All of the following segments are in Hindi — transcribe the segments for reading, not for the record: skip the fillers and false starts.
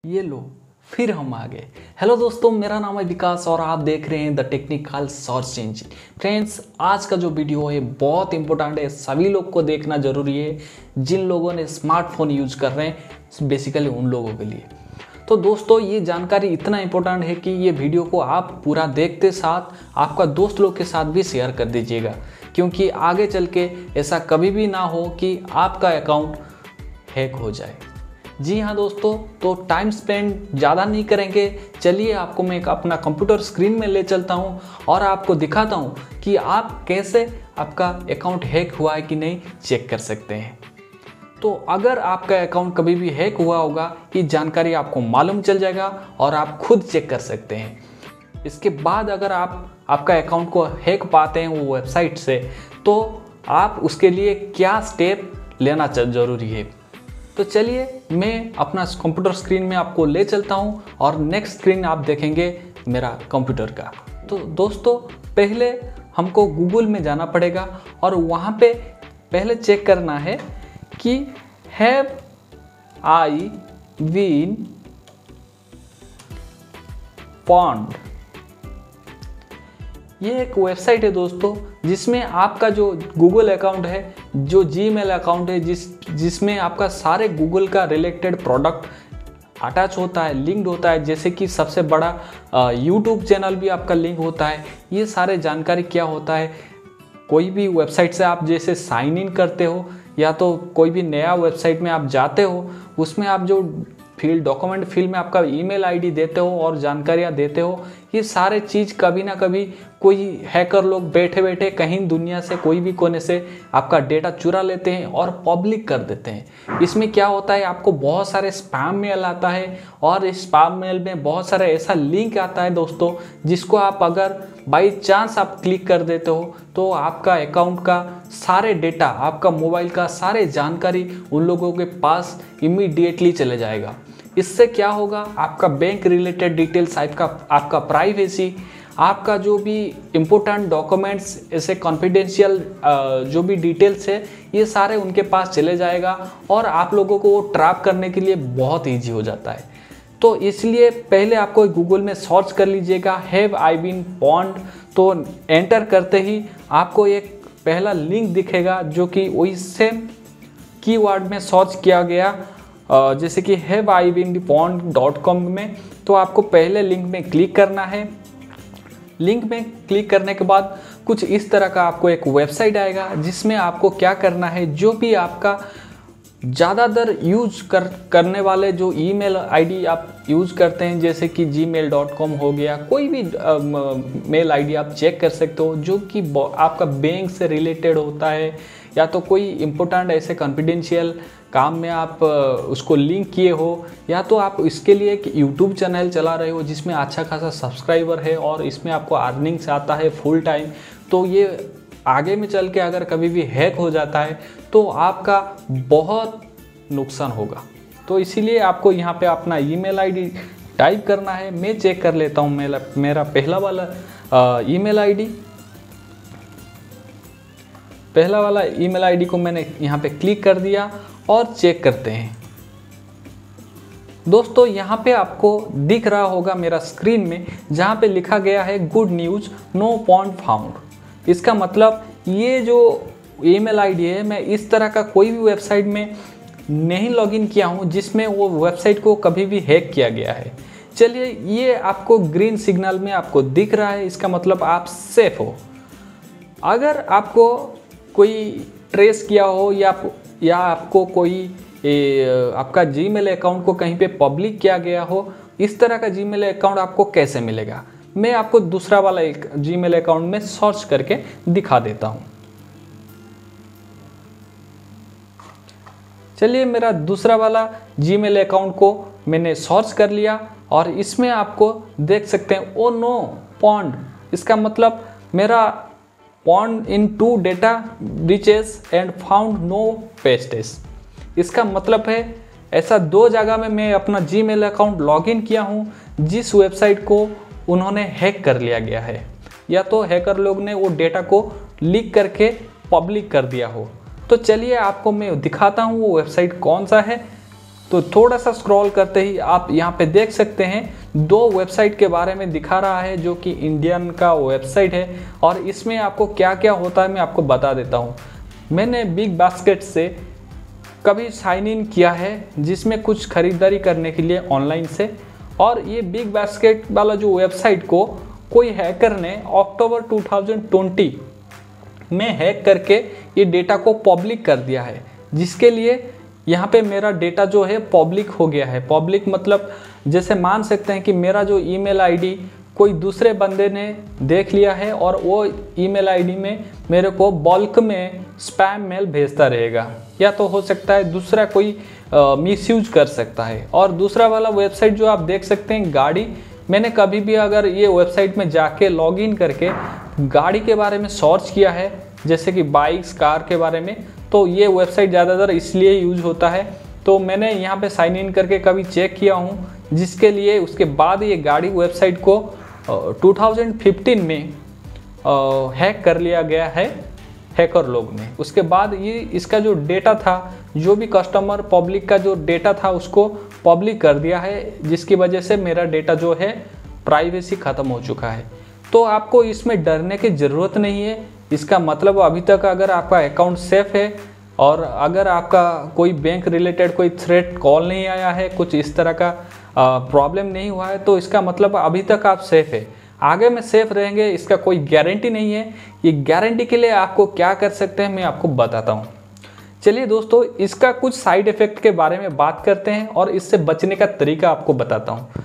ये लो, फिर हम आ गए। हेलो दोस्तों, मेरा नाम है विकास और आप देख रहे हैं the technical search engine. Friends, आज का जो वीडियो है बहुत इंपॉर्टेंट है, सभी लोग को देखना जरूरी है जिन लोगों ने स्मार्टफोन यूज कर रहे हैं, बेसिकली उन लोगों के लिए। तो दोस्तों, ये जानकारी इतना इंपॉर्टेंट है कि ये वीडियो को आप पूरा देखते साथ आपका दोस्त लोग के साथ भी शेयर कर दीजिएगा, क्योंकि आगे चल के ऐसा कभी भी ना हो कि आपका अकाउंट हैक हो जाए। जी हाँ दोस्तों, तो टाइम स्पेंड ज़्यादा नहीं करेंगे। चलिए आपको मैं अपना कंप्यूटर स्क्रीन में ले चलता हूँ और आपको दिखाता हूँ कि आप कैसे आपका अकाउंट हैक हुआ है कि नहीं चेक कर सकते हैं। तो अगर आपका अकाउंट कभी भी हैक हुआ होगा, ये जानकारी आपको मालूम चल जाएगा और आप खुद चेक कर सकते हैं। इसके बाद अगर आप आपका अकाउंट को हैक पाते हैं वो वेबसाइट से, तो आप उसके लिए क्या स्टेप लेना ज़रूरी है। तो चलिए मैं अपना कंप्यूटर स्क्रीन में आपको ले चलता हूं और नेक्स्ट स्क्रीन आप देखेंगे मेरा कंप्यूटर का। तो दोस्तों, पहले हमको गूगल में जाना पड़ेगा और वहां पे पहले चेक करना है कि हैव आई बीन पॉन्ड। ये एक वेबसाइट है दोस्तों, जिसमें आपका जो गूगल अकाउंट है, जो जीमेल अकाउंट है, जिसमें आपका सारे गूगल का रिलेटेड प्रोडक्ट अटैच होता है, लिंक्ड होता है। जैसे कि सबसे बड़ा यूट्यूब चैनल भी आपका लिंक होता है। ये सारे जानकारी क्या होता है, कोई भी वेबसाइट से आप जैसे साइन इन करते हो या तो कोई भी नया वेबसाइट में आप जाते हो, उसमें आप जो डॉक्यूमेंट फील्ड में आपका ईमेल आईडी देते हो और जानकारियाँ देते हो, ये सारे चीज़ कभी ना कभी कोई हैकर लोग बैठे बैठे कहीं दुनिया से कोई भी कोने से आपका डेटा चुरा लेते हैं और पब्लिक कर देते हैं। इसमें क्या होता है, आपको बहुत सारे स्पैम मेल आता है और इस स्पैम मेल में बहुत सारा ऐसा लिंक आता है दोस्तों, जिसको आप अगर बाई चांस आप क्लिक कर देते हो तो आपका अकाउंट का सारे डेटा, आपका मोबाइल का सारे जानकारी उन लोगों के पास इमीडिएटली चले जाएगा। इससे क्या होगा, आपका बैंक रिलेटेड डिटेल्स, आपका प्राइवेसी, आपका जो भी इम्पोर्टेंट डॉक्यूमेंट्स, ऐसे कॉन्फिडेंशियल जो भी डिटेल्स है, ये सारे उनके पास चले जाएगा और आप लोगों को वो ट्रैप करने के लिए बहुत ईजी हो जाता है। तो इसलिए पहले आपको गूगल में सर्च कर लीजिएगा हैव आई बीन पॉन्ड। तो एंटर करते ही आपको एक पहला लिंक दिखेगा जो कि वही सेम कीवर्ड में सर्च किया गया, जैसे कि हैव आई बीन पॉन्ड.com में। तो आपको पहले लिंक में क्लिक करना है। लिंक में क्लिक करने के बाद कुछ इस तरह का आपको एक वेबसाइट आएगा, जिसमें आपको क्या करना है, जो भी आपका ज़्यादातर यूज करने वाले जो ईमेल आईडी आप यूज़ करते हैं, जैसे कि gmail.com हो गया, कोई भी मेल आईडी आप चेक कर सकते हो जो कि आपका बैंक से रिलेटेड होता है, या तो कोई इम्पोर्टेंट ऐसे कॉन्फिडेंशियल काम में आप उसको लिंक किए हो, या तो आप इसके लिए एक यूट्यूब चैनल चला रहे हो जिसमें अच्छा खासा सब्सक्राइबर है और इसमें आपको अर्निंग्स आता है फुल टाइम। तो ये आगे में चल के अगर कभी भी हैक हो जाता है तो आपका बहुत नुकसान होगा। तो इसीलिए आपको यहाँ पे अपना ईमेल आईडी टाइप करना है। मैं चेक कर लेता हूँ मेरा पहला वाला ईमेल आईडी को मैंने यहाँ पे क्लिक कर दिया और चेक करते हैं। दोस्तों, यहाँ पे आपको दिख रहा होगा मेरा स्क्रीन में, जहाँ पे लिखा गया है good news, no pond found. इसका मतलब ये जो ईमेल आईडी है, मैं इस तरह का कोई भी वेबसाइट में नहीं लॉगिन किया हूँ जिसमें वो वेबसाइट को कभी भी हैक किया गया है। चलिए, ये आपको ग्रीन सिग्नल में आपको दिख रहा है, इसका मतलब आप सेफ हो। अगर आपको कोई ट्रेस किया हो या आपको कोई आपका जीमेल अकाउंट को कहीं पे पब्लिक किया गया हो, इस तरह का जीमेल अकाउंट आपको कैसे मिलेगा, मैं आपको दूसरा वाला एक जीमेल अकाउंट में सर्च करके दिखा देता हूँ। चलिए, मेरा दूसरा वाला जीमेल अकाउंट को मैंने सर्च कर लिया और इसमें आपको देख सकते हैं ओ नो पॉन्ड। इसका मतलब मेरा pwned in 2 data breaches and found no pastes. इसका मतलब है ऐसा 2 जगह में मैं अपना जीमेल अकाउंट लॉगिन किया हूँ जिस वेबसाइट को उन्होंने हैक कर लिया गया है, या तो हैकर लोग ने वो डेटा को लीक करके पब्लिक कर दिया हो। तो चलिए आपको मैं दिखाता हूँ वो वेबसाइट कौन सा है। तो थोड़ा सा स्क्रॉल करते ही आप यहाँ पे देख सकते हैं 2 वेबसाइट के बारे में दिखा रहा है, जो कि इंडियन का वेबसाइट है। और इसमें आपको क्या क्या होता है मैं आपको बता देता हूँ। मैंने बिग बास्केट से कभी साइन इन किया है, जिसमें कुछ खरीदारी करने के लिए ऑनलाइन से, और ये बिग बास्केट वाला जो वेबसाइट को कोई हैकर ने अक्टूबर 2020 में हैक करके ये डेटा को पब्लिक कर दिया है, जिसके लिए यहाँ पे मेरा डेटा जो है पब्लिक हो गया है। पब्लिक मतलब जैसे मान सकते हैं कि मेरा जो ईमेल आईडी कोई दूसरे बंदे ने देख लिया है और वो ईमेल आईडी में मेरे को बल्क में स्पैम मेल भेजता रहेगा, या तो हो सकता है दूसरा कोई मिसयूज कर सकता है। और दूसरा वाला वेबसाइट जो आप देख सकते हैं गाड़ी, मैंने कभी भी अगर ये वेबसाइट में जाके लॉगिन करके गाड़ी के बारे में सर्च किया है, जैसे कि बाइक्स कार के बारे में, तो ये वेबसाइट ज़्यादातर इसलिए यूज होता है। तो मैंने यहाँ पे साइन इन करके कभी चेक किया हूँ, जिसके लिए उसके बाद ये गाड़ी वेबसाइट को 2015 में हैक कर लिया गया है हैकर लोग ने। उसके बाद ये इसका जो डेटा था, जो भी कस्टमर पब्लिक का जो डेटा था उसको पब्लिक कर दिया है, जिसकी वजह से मेरा डेटा जो है प्राइवेसी ख़त्म हो चुका है। तो आपको इसमें डरने की ज़रूरत नहीं है। इसका मतलब अभी तक अगर आपका अकाउंट सेफ है और अगर आपका कोई बैंक रिलेटेड कोई थ्रेट कॉल नहीं आया है, कुछ इस तरह का प्रॉब्लम नहीं हुआ है, तो इसका मतलब अभी तक आप सेफ है। आगे में सेफ रहेंगे इसका कोई गारंटी नहीं है। ये गारंटी के लिए आपको क्या कर सकते हैं मैं आपको बताता हूँ। चलिए दोस्तों, इसका कुछ साइड इफ़ेक्ट के बारे में बात करते हैं और इससे बचने का तरीका आपको बताता हूँ।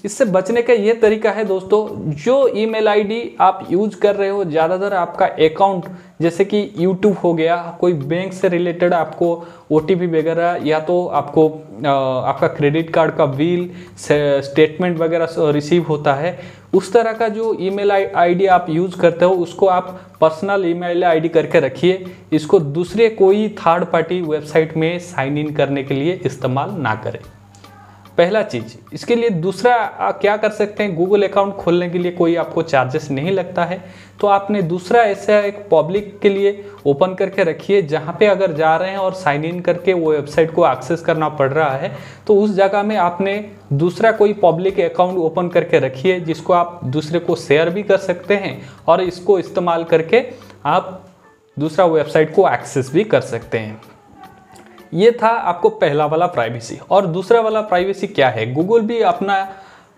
इससे बचने का ये तरीका है दोस्तों, जो ईमेल आईडी आप यूज कर रहे हो, ज़्यादातर आपका अकाउंट जैसे कि यूट्यूब हो गया, कोई बैंक से रिलेटेड आपको ओटीपी वगैरह, या तो आपको आपका क्रेडिट कार्ड का बिल स्टेटमेंट वगैरह रिसीव होता है, उस तरह का जो ईमेल आईडी आप यूज़ करते हो उसको आप पर्सनल ईमेल आईडी करके रखिए। इसको दूसरे कोई थर्ड पार्टी वेबसाइट में साइन इन करने के लिए इस्तेमाल ना करें, पहला चीज़। इसके लिए दूसरा क्या कर सकते हैं, गूगल अकाउंट खोलने के लिए कोई आपको चार्जेस नहीं लगता है, तो आपने दूसरा ऐसा एक पब्लिक के लिए ओपन करके रखिए, जहाँ पे अगर जा रहे हैं और साइन इन करके वो वेबसाइट को एक्सेस करना पड़ रहा है, तो उस जगह में आपने दूसरा कोई पब्लिक अकाउंट ओपन करके रखिए, जिसको आप दूसरे को शेयर भी कर सकते हैं और इसको इस्तेमाल करके आप दूसरा वेबसाइट को एक्सेस भी कर सकते हैं। ये था आपको पहला वाला प्राइवेसी। और दूसरा वाला प्राइवेसी क्या है, गूगल भी अपना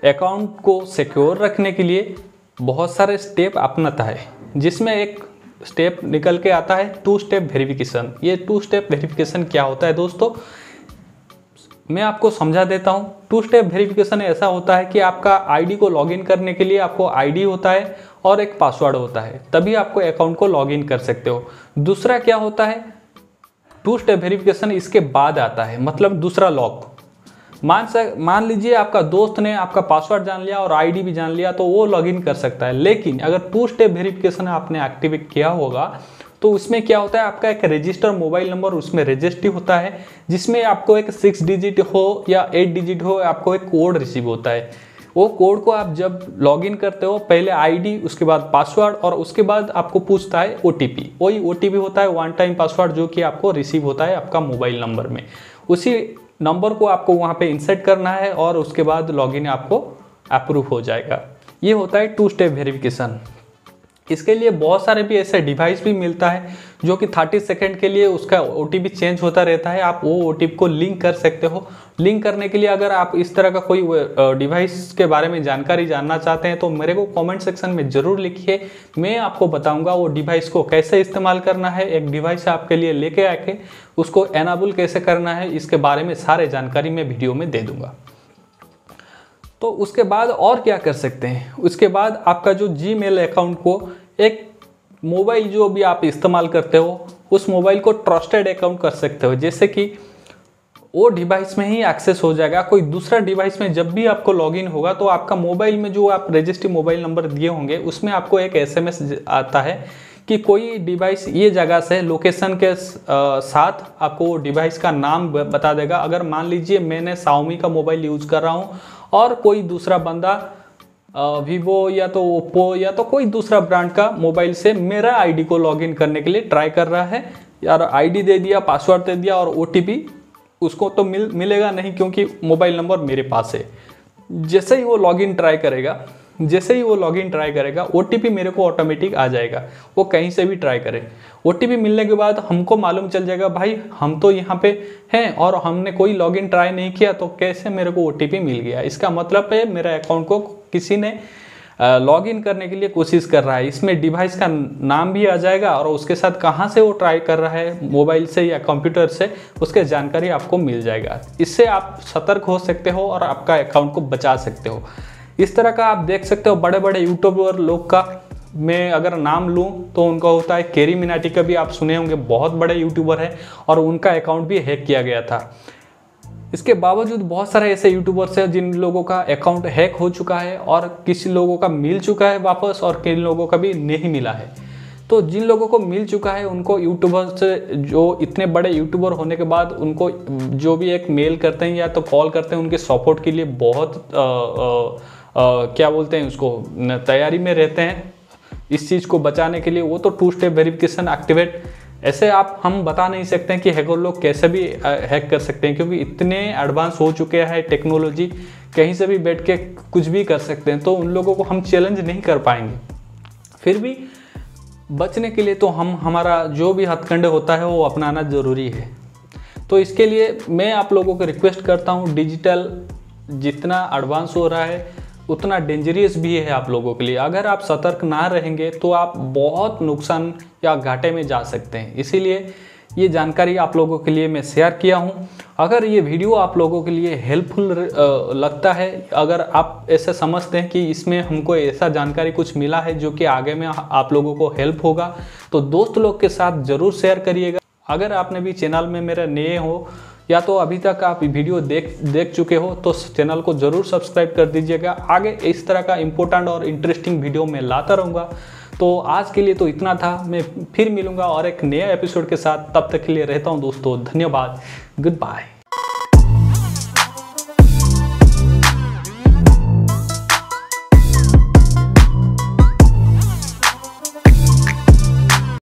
अकाउंट को सिक्योर रखने के लिए बहुत सारे स्टेप अपनाता है, जिसमें एक स्टेप निकल के आता है 2 स्टेप वेरिफिकेशन। ये 2 स्टेप वेरिफिकेशन क्या होता है दोस्तों, मैं आपको समझा देता हूँ। 2 स्टेप वेरिफिकेशन ऐसा होता है कि आपका आईडी को लॉगिन करने के लिए आपको आईडी होता है और एक पासवर्ड होता है, तभी आपको अकाउंट को लॉगिन कर सकते हो। दूसरा क्या होता है, 2 स्टेप वेरिफिकेशन इसके बाद आता है, मतलब दूसरा लॉक। मान लीजिए आपका दोस्त ने आपका पासवर्ड जान लिया और आईडी भी जान लिया, तो वो लॉगिन कर सकता है। लेकिन अगर 2 स्टेप वेरिफिकेशन आपने एक्टिवेट किया होगा, तो उसमें क्या होता है, आपका एक रजिस्टर मोबाइल नंबर उसमें रजिस्ट्री होता है, जिसमें आपको एक 6 डिजिट हो या 8 डिजिट हो, आपको एक कोड रिसीव होता है। वो कोड को आप जब लॉगिन करते हो, पहले आईडी, उसके बाद पासवर्ड, और उसके बाद आपको पूछता है ओटीपी। वही ओटीपी होता है 1 टाइम पासवर्ड, जो कि आपको रिसीव होता है आपका मोबाइल नंबर में। उसी नंबर को आपको वहाँ पे इंसर्ट करना है और उसके बाद लॉगिन आपको अप्रूव हो जाएगा। ये होता है 2 स्टेप वेरिफिकेशन। इसके लिए बहुत सारे भी ऐसे डिवाइस भी मिलता है, जो कि 30 सेकंड के लिए उसका ओटीपी चेंज होता रहता है। आप वो ओटीपी को लिंक कर सकते हो। लिंक करने के लिए अगर आप इस तरह का कोई डिवाइस के बारे में जानकारी जानना चाहते हैं, तो मेरे को कमेंट सेक्शन में ज़रूर लिखिए। मैं आपको बताऊंगा वो डिवाइस को कैसे इस्तेमाल करना है। एक डिवाइस आपके लिए लेके आके उसको एनाबल कैसे करना है, इसके बारे में सारे जानकारी मैं वीडियो में दे दूँगा। तो उसके बाद और क्या कर सकते हैं, उसके बाद आपका जो जीमेल अकाउंट को, एक मोबाइल जो भी आप इस्तेमाल करते हो, उस मोबाइल को ट्रस्टेड अकाउंट कर सकते हो। जैसे कि वो डिवाइस में ही एक्सेस हो जाएगा। कोई दूसरा डिवाइस में जब भी आपको लॉगिन होगा, तो आपका मोबाइल में जो आप रजिस्ट्री मोबाइल नंबर दिए होंगे, उसमें आपको एक SMS आता है कि कोई डिवाइस ये जगह से लोकेशन के साथ आपको डिवाइस का नाम बता देगा। अगर मान लीजिए मैंने Xiaomi का मोबाइल यूज़ कर रहा हूँ और कोई दूसरा बंदा वीवो या तो ओप्पो या तो कोई दूसरा ब्रांड का मोबाइल से मेरा आईडी को लॉगिन करने के लिए ट्राई कर रहा है, यार आईडी दे दिया, पासवर्ड दे दिया और ओटीपी उसको तो मिलेगा नहीं, क्योंकि मोबाइल नंबर मेरे पास है। जैसे ही वो लॉगिन ट्राई करेगा OTP मेरे को ऑटोमेटिक आ जाएगा, वो कहीं से भी ट्राई करे। OTP मिलने के बाद हमको मालूम चल जाएगा भाई हम तो यहाँ पे हैं और हमने कोई लॉगिन ट्राई नहीं किया, तो कैसे मेरे को OTP मिल गया। इसका मतलब है मेरे अकाउंट को किसी ने लॉगिन करने के लिए कोशिश कर रहा है। इसमें डिवाइस का नाम भी आ जाएगा और उसके साथ कहाँ से वो ट्राई कर रहा है, मोबाइल से या कंप्यूटर से, उसके जानकारी आपको मिल जाएगा। इससे आप सतर्क हो सकते हो और आपका अकाउंट को बचा सकते हो। इस तरह का आप देख सकते हो बड़े बड़े यूट्यूबर लोग का मैं अगर नाम लूँ तो उनका होता है कैरी मिनाटी का भी आप सुने होंगे, बहुत बड़े यूट्यूबर है और उनका अकाउंट भी हैक किया गया था। इसके बावजूद बहुत सारे ऐसे यूट्यूबर्स हैं जिन लोगों का अकाउंट हैक हो चुका है और किसी लोगों का मिल चुका है वापस और किन लोगों का भी नहीं मिला है। तो जिन लोगों को मिल चुका है उनको यूट्यूबर से, जो इतने बड़े यूट्यूबर होने के बाद उनको जो भी एक मेल करते हैं या तो कॉल करते हैं, उनके सपोर्ट के लिए बहुत क्या बोलते हैं उसको, तैयारी में रहते हैं इस चीज़ को बचाने के लिए। वो तो 2 स्टेप वेरिफिकेशन एक्टिवेट, ऐसे हम बता नहीं सकते हैं कि हैकर लोग कैसे भी हैक कर सकते हैं, क्योंकि इतने एडवांस हो चुके हैं टेक्नोलॉजी, कहीं से भी बैठ के कुछ भी कर सकते हैं। तो उन लोगों को हम चैलेंज नहीं कर पाएंगे। फिर भी बचने के लिए तो हमारा जो भी हथकंडे होता है वो अपनाना ज़रूरी है। तो इसके लिए मैं आप लोगों को रिक्वेस्ट करता हूँ, डिजिटल जितना एडवांस हो रहा है उतना डेंजरियस भी है आप लोगों के लिए। अगर आप सतर्क ना रहेंगे तो आप बहुत नुकसान या घाटे में जा सकते हैं। इसीलिए ये जानकारी आप लोगों के लिए मैं शेयर किया हूँ। अगर ये वीडियो आप लोगों के लिए हेल्पफुल लगता है, अगर आप ऐसे समझते हैं कि इसमें हमको ऐसा जानकारी कुछ मिला है जो कि आगे में आप लोगों को हेल्प होगा, तो दोस्त लोग के साथ ज़रूर शेयर करिएगा। अगर आपने भी चैनल में मेरे नए हो या तो अभी तक आप वीडियो देख चुके हो तो चैनल को ज़रूर सब्सक्राइब कर दीजिएगा। आगे इस तरह का इम्पोर्टेंट और इंटरेस्टिंग वीडियो मैं लाता रहूँगा। तो आज के लिए तो इतना था, मैं फिर मिलूँगा और एक नया एपिसोड के साथ। तब तक के लिए रहता हूँ दोस्तों, धन्यवाद, गुड बाय।